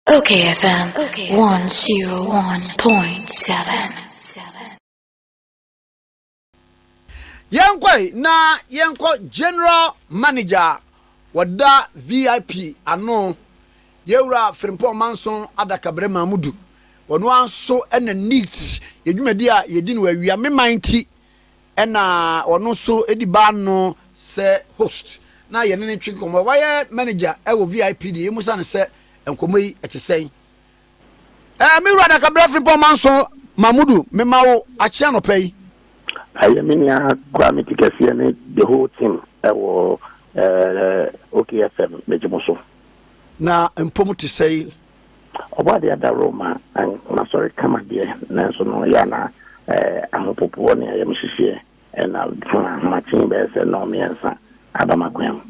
OKFM 101.7. Yankwa na yankwa general manager wada VIP ano yewura Frimpong Manson adakabre Mamudu wono anso ena neat yedwumadi a yedi no awia memanti ena wono so edi ba no se host na ye ne twi komo waye manager e wo VIP di yemusa ne se enkomo yi etesen mi wura adakabre Frimpong Manson Mamudu memawo achia no pay Ayeminia Kwame Tikasiane, the whole team, okayfm, Mejimuso. Na mpomu to say, about the other Roma, and I'm sorry, come again, Nanson Yana, I'm Popone, I am Sissie, and Martin Bess and Nomiansa, Adamaquam.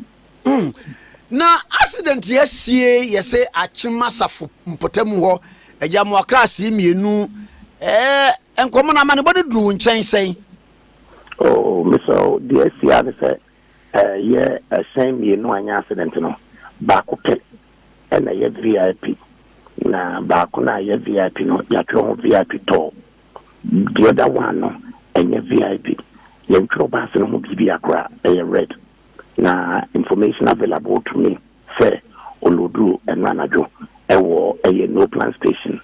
Na accident yes, yes, Achimasa Mpotemu, a Jamwakasi, mienu, and common amani body drew in chain say. Oh, Mr. DSC, yeah, a same year, no accident, no, back okay, and a VIP. Na back on a VIP, no, your VIP tour. The other one, no, and a VIP. Your trobas and who be a cra, a red. Na information available to me, say, Oludu and Manajo, a no plan station.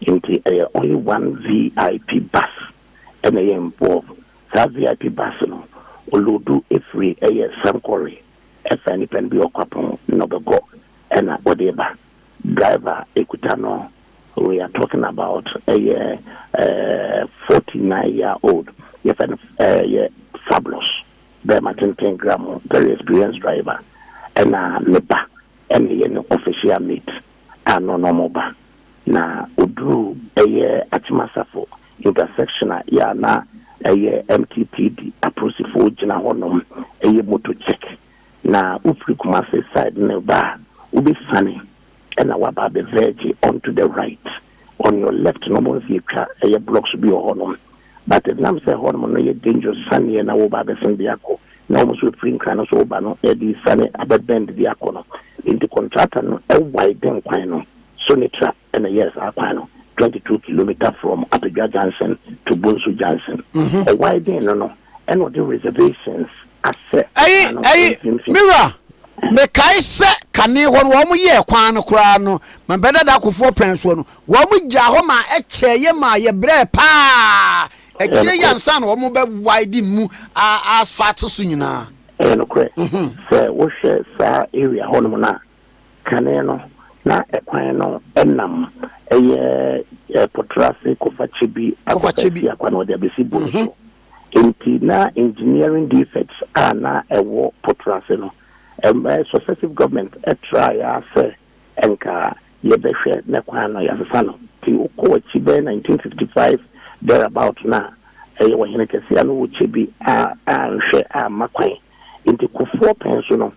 Into only one VIP bus, and a involved. That VIP Barcelona, Oludu free some quarry, any pen be okapon, no go, and whatever. Driver Equitano, we are talking about a 49-year-old, fabulous, Bermatin 10 gram, very experienced driver, and Lepa, and official meet, and no normal bar. Na Udu Atimasafo, intersection, na. MTPD approach for Jina Honum, motor check. Na Ufri Kumase side nearby, Ubi Sunny, and our baby veggie onto the right. On your left, normal future, blocks be honum. But the Nam say Honum, no dangerous sunny and our baby Sandiaco. No almost with Pring Cranos Obano, Eddie Sunny, Abed Bend the Acono. In the contractor, a wide den quino, Sonitra, and a yes, Aquino. 22 kilometers from Apega Johnson to Bonsu Johnson. A wide day, no, and what the reservations are set. Mira, me kaise kane one year kwano krano, my better that could 4 pence one. One with Jahoma, a chair, my bre pa. A chair, son, or mobile wide mu as far to Sunina. And okay, sir, what shares area Honmona, Caneno. Na ekwano enam potrase kofachibi akwano de besi bunso enti na engineering defects na ewo potrase no successive government try say enka yebehwe na kwano ya sano ti uko chibe 1955 thereabout na ewo hene kesi anu chibi nhwe makwan enti ko 4 penso no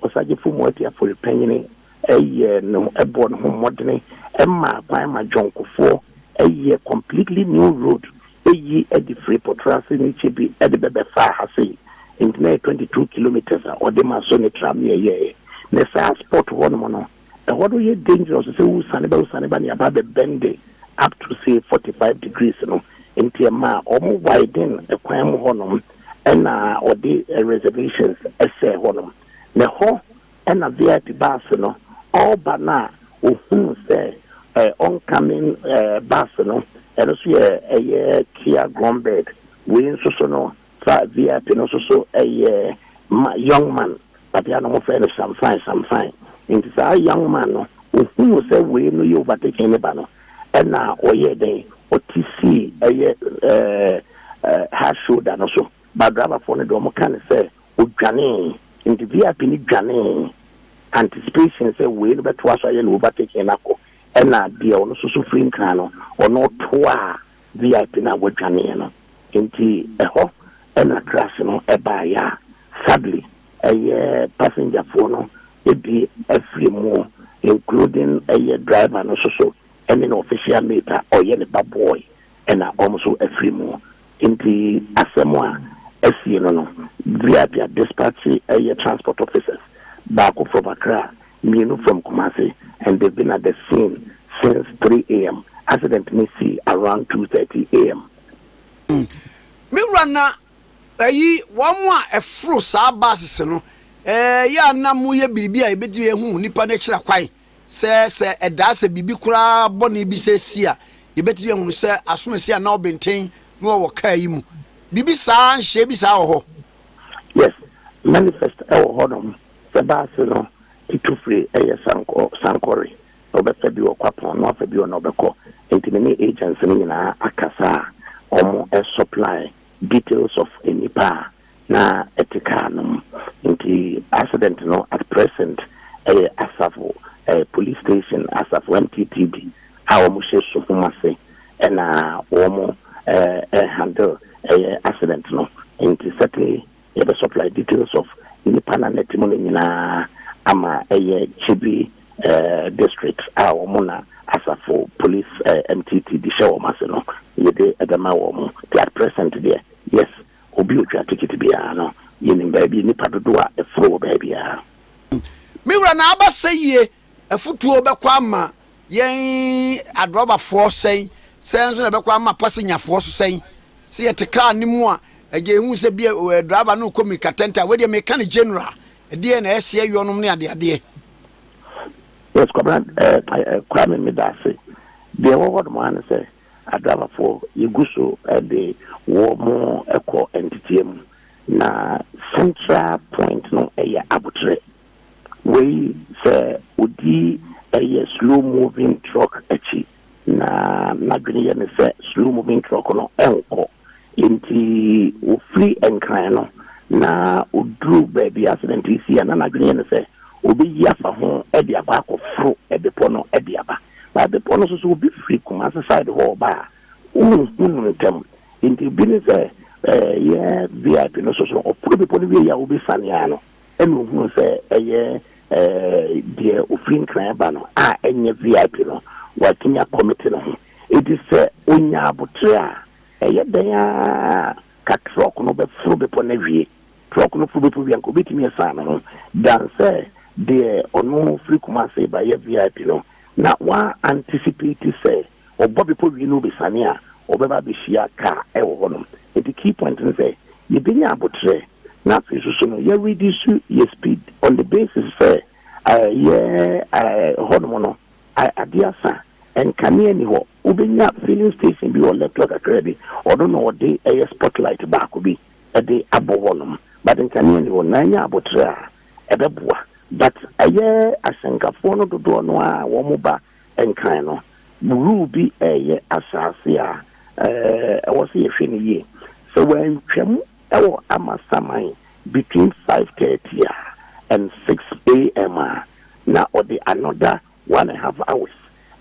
osagifu mwati afori penyini no born home modern Emma by my jonkofo completely new road at the free potrasi nichibi at the bebe far hasi in 22 kilometers or the masoni tram ye nessa sport one mono what do you dangerous say who saneba ni about the bend up to say 45 degrees no into ma or more widen a kwam honum and or the reservations essay honum the ho and a VIP bus no all but now who say oncoming bus no and also a Kia Grombed we so no VIP no so a young man but ya no friend some fine into a young man no who say we no you overtake anybody and now or yeah they or TC a hard shoulder no so but driver for the domo can say udwane into VIP ni dwane anticipation say we but was I overtake enako and na dia ono so free crano or no toa VIP na wadwane no enti eho na crash no eba ya sadly a passenger phone no it be every more including a driver no so and an official meter or any bad boy and also every more enti asemwa esi no VIP dispatch a transport officers back from Accra, Mienu from Kumasi, and they've been at the scene since 3 a.m. Accident may see around 2:30 a.m. Me rana one more a fruit sa basis no ya na mu ye biribi a ebedi ehu nipa na kira kwai se eda se bibi kura boni bi se sia ebedi ehu se asomasi na obenten no wo kai yi mu bibi sa nhye bi sa ho. Yes, manifest hodom se basis no itu free sankori obefa bi okwapo no afa bi no obeko intimate agents ni na akasa omo supply details of any pa na etikanum inti accident no at present asafo police station asafo MTTB how omo she so fumase na omo handle accident no inti certainly the supply details of any pa na netimo na ama chibi district omo na asafo police MTTB show omase no yede edama omo at present there. Yes, obi otwa ticket bia no yenim baby ni padodo a efro baby a miwra na abaseye afutuo bekwa ma yen adroba fo sen nso na bekwa ma passenger fo so sen se yeteka animu a age hu se bia driver no komi katenta we de mechanic general de na ese yonom ne ade yes kwame me da se de wo wod man say adaba for yeguso de wo mo eko entity na central point no abutre we say odi slow moving truck achi na dwene ye say slow moving truck no enko inti o free enkran no na odru baby accident isi na dwene ye say obi yafa ho e de aba akofro e de pono e de aba but the bonus will be free come as a side hall bar. Into business, VIP no so or put the pony will be Saniano. And who say dear Ufin Crabano, any VIP no, working a committee. It is Unya Butria, yet they are cut rock no be through the pony, truck no food to be and me a son. Dan say, dear or no free come say by a VIP no. Na wa anticipate say obo people we no be sania obeba be shia ka e wo no the key point is say you be abotre na so no you reduce your speed on the basis say hono no adiasa and can any ho ubenya filling station be on left like credit or don't know the spotlight back will be a day above but in can any ho nanya abotre ebeboa but asenka fono do do no a wo mo ba enkan no ruby asase a was ye hwene ye so when twam ewo amasaman between 5:30 and 6 a.m. na odi another 1.5 hours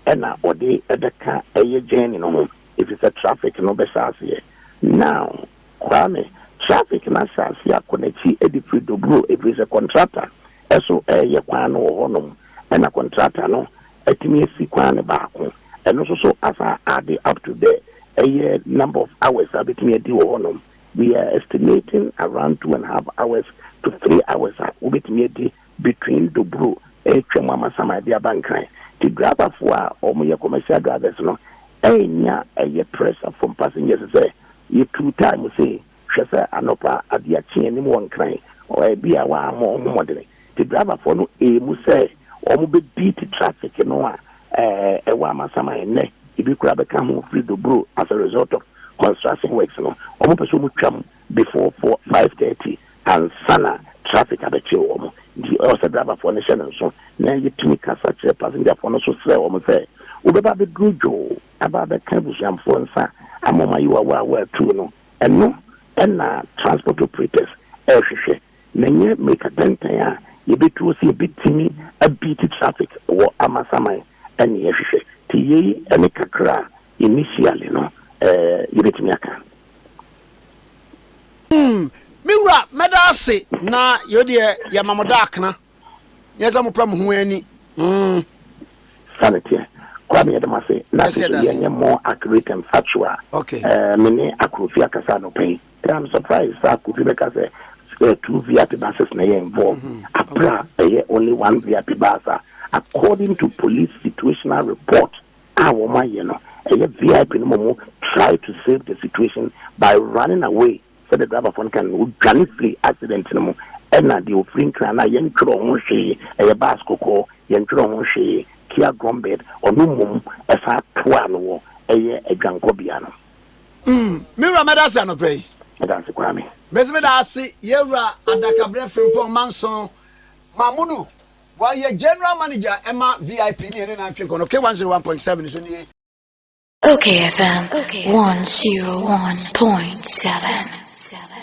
and odi edeka journey no if it's a traffic no be sase now kwame traffic na sase akonachi edifri dobro if it's a contractor eso ye kwan no honom na contractor no atimi esi kwan baako eno so asa add up to the number of hours abetimi edi honom we are estimating around 2.5 hours to 3 hours abetimi edi between Dobro twamama samadi abankan the driver for omoye commercial drivers no enya pressure from passengers say you 2 times say hwese anopa adia chie ni mo nkran o bia wa mo modene the driver for no emu say omo be beat traffic no wa masama ene ibi kura be kan free Dobro as a result of construction works no omo person mu twam before 5:30 and sana traffic abeche omo the also driver for nation so na yitumi kasa che passenger for no so say omo say ubeba be grujo aba be kan busham for nsa amoma yi wa tu no eno na transport operators ehwehwe na nye make attention ya yebetu si ebitimi beat traffic wo amasaman and yehwehwe tiye ene kakra initially no yebetimi aka miwra medase na yode ya mamodak na yeza mo pram ho ani sanity kwame yadamase na yenye more accurate and factual okay mene akrofia kasa no pay I'm surprised that could be because 2 VIP buses na involved. Apra only 1 VIP bus according to police situational report, our you know, a VIP no try to save the situation by running away so the driver phone can free accident no more. And the offering can I yentro she a baskoko yentro Kia Grombed or no mum as a twano a gankobiano. Mira Madasano pay. That's a Grammy. Mesmedasi, Yera, Adakabre Frimpon Manson, Mamudu, while your general manager, Emma VIP, near an okay, 101.7 is in the OKFM 101.7.